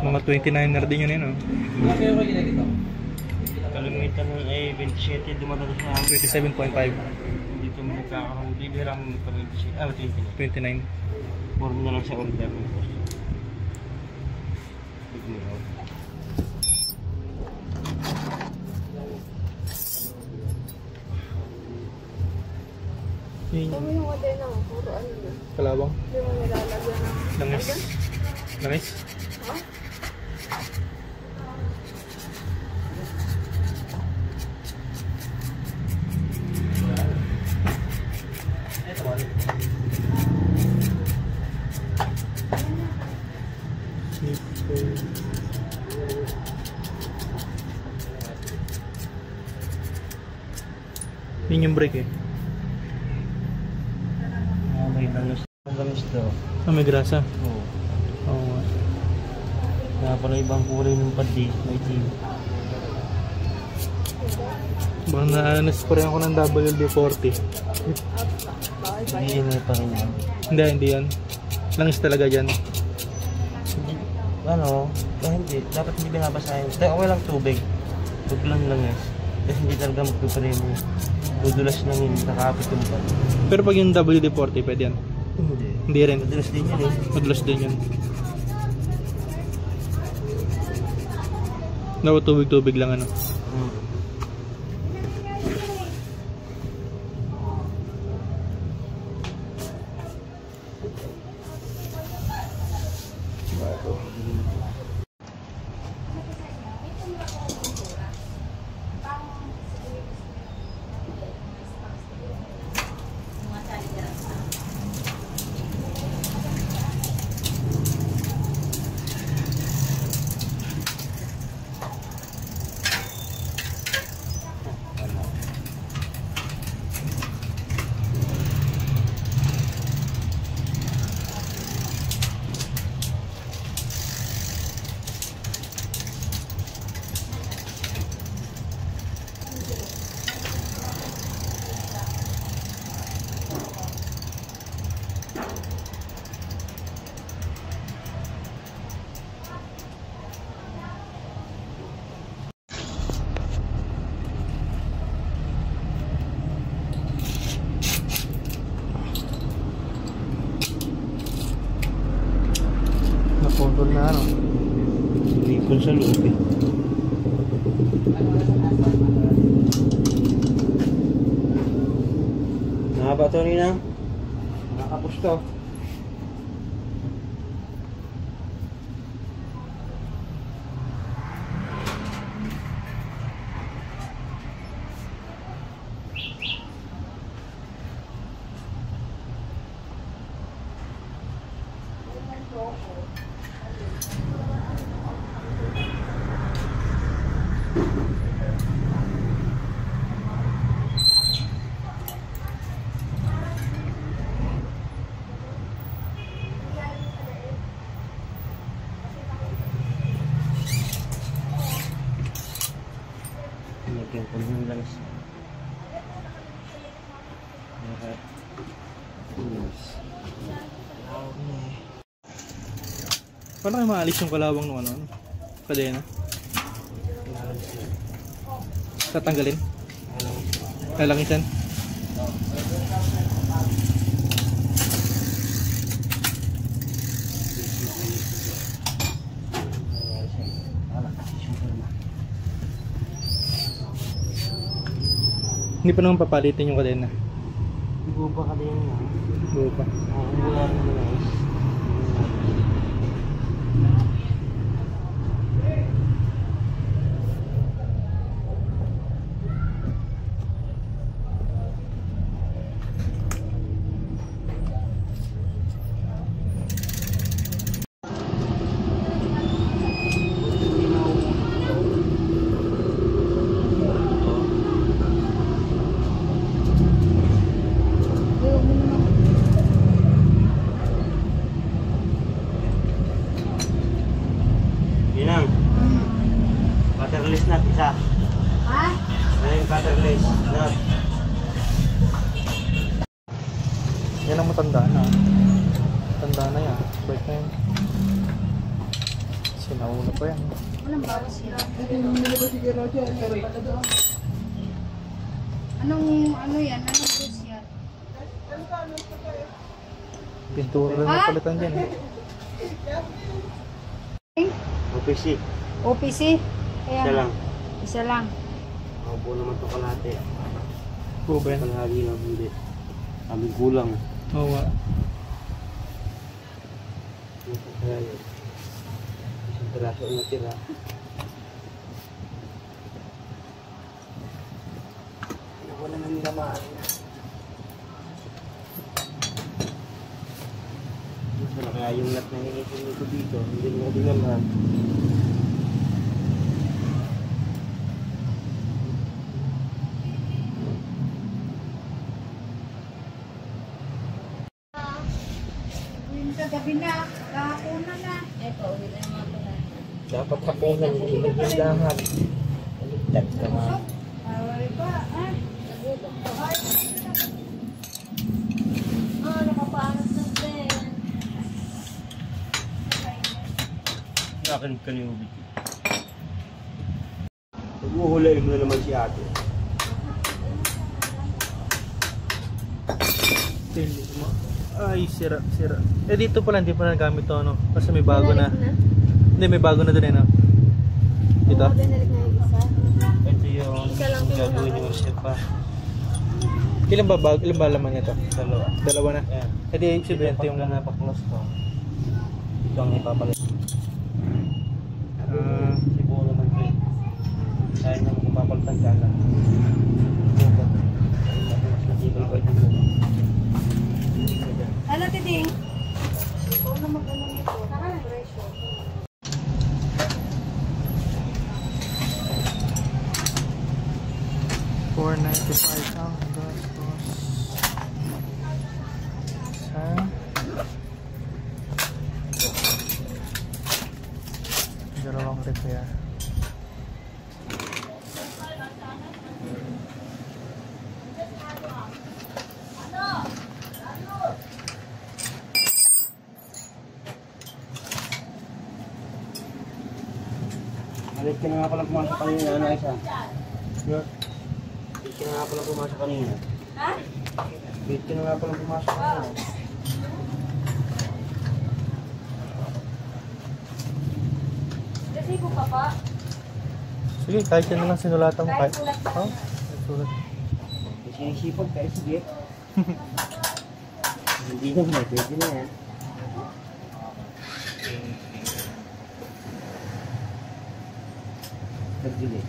Mga 29er din yun oh. Kalimitan nun ay 27, dumadalas na 27.5. dito mo nagkakaroon, bibirang 29. 29. Form na lang sa order mo. Kami yung order na, puro ano yun. Kalawang? Hindi mo nilalagyan ng... Langis? Langis? Ha? Yun yung brake eh. May langis daw. Ah, may grasa? Oo. Oo nga. Kaya pala ibang kulay ng padi, may team. Baka na-spray ako ng WD-40. Hindi may pa rin yan. Hindi yan. Langis talaga dyan. Hindi, ano, hindi. Dapat hindi binabasahin. Okay lang tubig. Huwag lang langis. Kasi hindi talaga magpipremo. Dudulas lang yun, nakakapit yung pa. Pero pag yung WD-40, pwede yan? Hindi. Hindi rin. Madulas din yun eh. Madulas din yun. Dapat tubig-tubig lang ano. Napundol na ano. Ipon sa loob eh. Nakaba ito rin ah. Nakapos to. Lagyan ko ng langis. Okay. Yes. Paano kayo maalis yung kalawang ng ano? Kadena? Tatanggalin? Lalangisan? Hindi pa naman papalitin yung kadena. Buo pa kadena. Buo pa. Oo, wala rin na guys. Yun lang. Waterless nut isa. Ha? Ayun, waterless nut. matanda na. Matanda na yan. Bike na yan. Sinauna pa yan. Walang bawas yan. Ano yan? Anong bus yan? Pintura rin ang palitan dyan eh. OPC. OPC? Kaya Isa lang. Isa lang. Makabuo naman ito kalate. Kuben. Kalahagi lang hindi. Aming kulang. Oo nga. Kaya yun. Isang piraso na tira. Wala na nila maan. Kaya yung nat na hinihin ko dito, hindi mo din naman. Yung kagabi na, kahapunan na. Eto, uwi na yung mga pala. Dapat hapunan, hindi magdandahan. Aligtad ka man. Away pa, ha? Oh, nakapaanap na din. Akin ka ni Ubit. Pag-uhulayin mo na naman si ate. Ay, sira. Eh dito pala, hindi pa na nagamit to ano. Kasi may bago na. Hindi, may bago na din eh no. Dito? Oo, binalik na yung isa. Ito yung Isa lang gagawin yung step pa. Ilan ba laman nito? Dalawa. Dalawa na. Ayan. Eh di, si Bente yung... napaklos ko. Ito ang ipapalit. Siguro naman ito. Sayang naman kung papalitan ka lang. Natibay ko ito. Ano, Tiding? Ikaw na mag-ano nito. Presyo. $495 ang gastos sa dalawang repair. Alit ka na nga pala pumasok kanina, ano isa? Yeah. Alit ka na nga pala pumasok kanina. Ha? Alit ka na nga pala pumasok kanina. Kasi ko pa pa. Sige, kahit yan na lang sinulatan mo. Kahit sulat na. Oh, sulat. Sinisipag kayo, sige. Hindi naman, pwede na yan. Nagdilit.